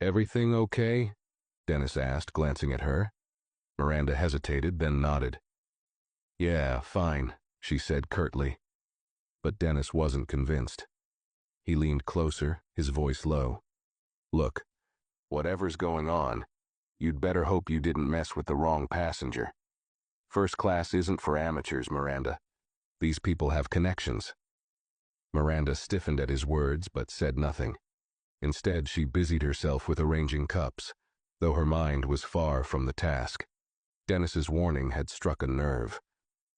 Everything okay? Dennis asked, glancing at her. Miranda hesitated, then nodded. Yeah, fine, she said curtly. But Dennis wasn't convinced. He leaned closer, his voice low. Look, whatever's going on, you'd better hope you didn't mess with the wrong passenger. First class isn't for amateurs, Miranda. These people have connections. Miranda stiffened at his words but said nothing. Instead, she busied herself with arranging cups, though her mind was far from the task. Dennis's warning had struck a nerve.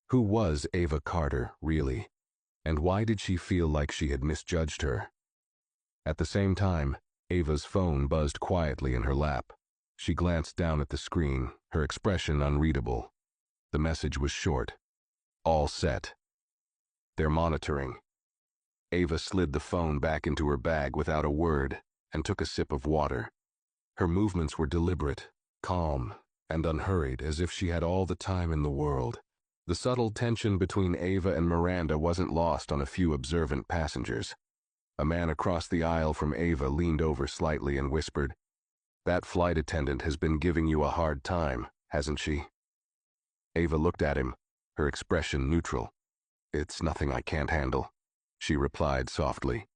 Who was Ava Carter, really? And why did she feel like she had misjudged her? At the same time, Ava's phone buzzed quietly in her lap. She glanced down at the screen, her expression unreadable. The message was short. All set. They're monitoring. Ava slid the phone back into her bag without a word and took a sip of water. Her movements were deliberate, calm, and unhurried, as if she had all the time in the world. The subtle tension between Ava and Miranda wasn't lost on a few observant passengers. A man across the aisle from Ava leaned over slightly and whispered, "That flight attendant has been giving you a hard time, hasn't she?" Ava looked at him, her expression neutral. "It's nothing I can't handle," she replied softly.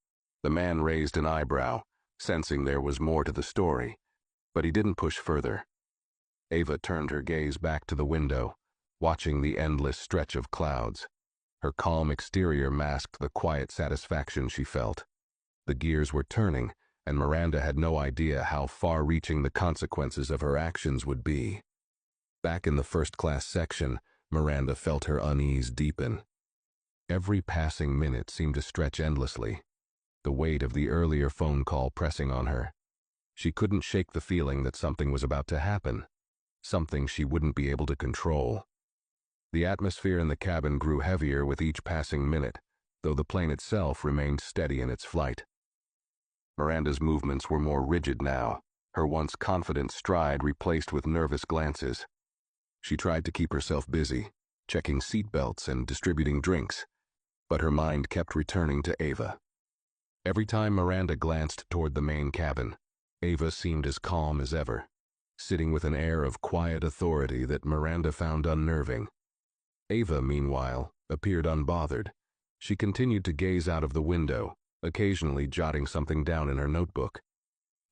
The man raised an eyebrow, sensing there was more to the story, but he didn't push further. Ava turned her gaze back to the window, watching the endless stretch of clouds. Her calm exterior masked the quiet satisfaction she felt. The gears were turning, and Miranda had no idea how far-reaching the consequences of her actions would be. Back in the first-class section, Miranda felt her unease deepen. Every passing minute seemed to stretch endlessly, the weight of the earlier phone call pressing on her. She couldn't shake the feeling that something was about to happen, something she wouldn't be able to control. The atmosphere in the cabin grew heavier with each passing minute, though the plane itself remained steady in its flight. Miranda's movements were more rigid now, her once confident stride replaced with nervous glances. She tried to keep herself busy, checking seat belts and distributing drinks, but her mind kept returning to Ava. Every time Miranda glanced toward the main cabin, Ava seemed as calm as ever, sitting with an air of quiet authority that Miranda found unnerving. Ava, meanwhile, appeared unbothered. She continued to gaze out of the window, occasionally jotting something down in her notebook.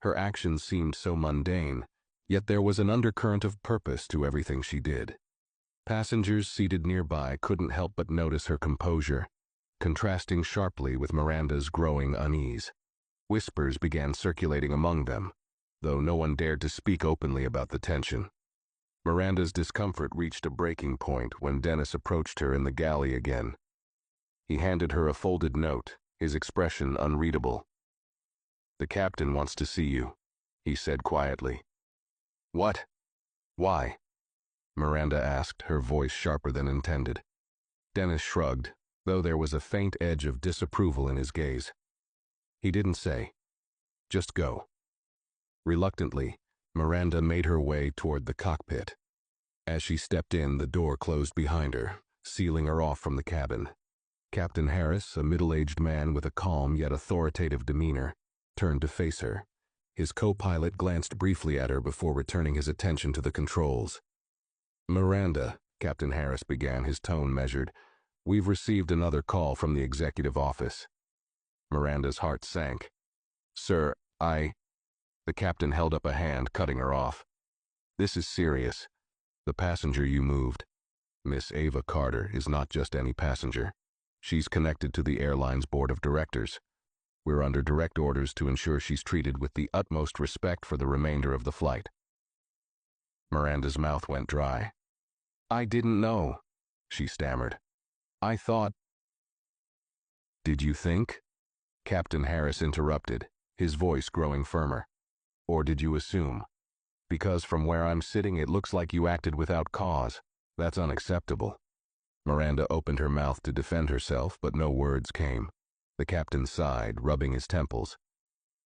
Her actions seemed so mundane, yet there was an undercurrent of purpose to everything she did. Passengers seated nearby couldn't help but notice her composure, contrasting sharply with Miranda's growing unease. Whispers began circulating among them, though no one dared to speak openly about the tension. Miranda's discomfort reached a breaking point when Dennis approached her in the galley again. He handed her a folded note, his expression unreadable. "The captain wants to see you," he said quietly. "What? Why?" Miranda asked, her voice sharper than intended. Dennis shrugged, though there was a faint edge of disapproval in his gaze. He didn't say. "Just go." Reluctantly, Miranda made her way toward the cockpit. As she stepped in, the door closed behind her, sealing her off from the cabin. Captain Harris, a middle-aged man with a calm yet authoritative demeanor, turned to face her. His co-pilot glanced briefly at her before returning his attention to the controls. "Miranda," Captain Harris began, his tone measured, "we've received another call from the executive office." Miranda's heart sank. "Sir, The captain held up a hand, cutting her off. "This is serious. The passenger you moved, Miss Ava Carter, is not just any passenger. She's connected to the airline's board of directors. We're under direct orders to ensure she's treated with the utmost respect for the remainder of the flight." Miranda's mouth went dry. "I didn't know," she stammered. "I thought—" "Did you think?" Captain Harris interrupted, his voice growing firmer. "Or did you assume? Because from where I'm sitting it looks like you acted without cause. That's unacceptable." Miranda opened her mouth to defend herself, but no words came. The captain sighed, rubbing his temples.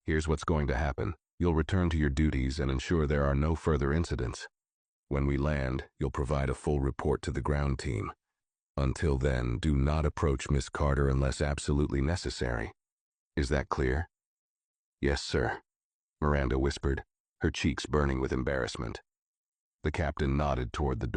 "Here's what's going to happen. You'll return to your duties and ensure there are no further incidents. When we land, you'll provide a full report to the ground team. Until then, do not approach Miss Carter unless absolutely necessary. Is that clear?" "Yes, sir." Miranda whispered, her cheeks burning with embarrassment. The captain nodded toward the door.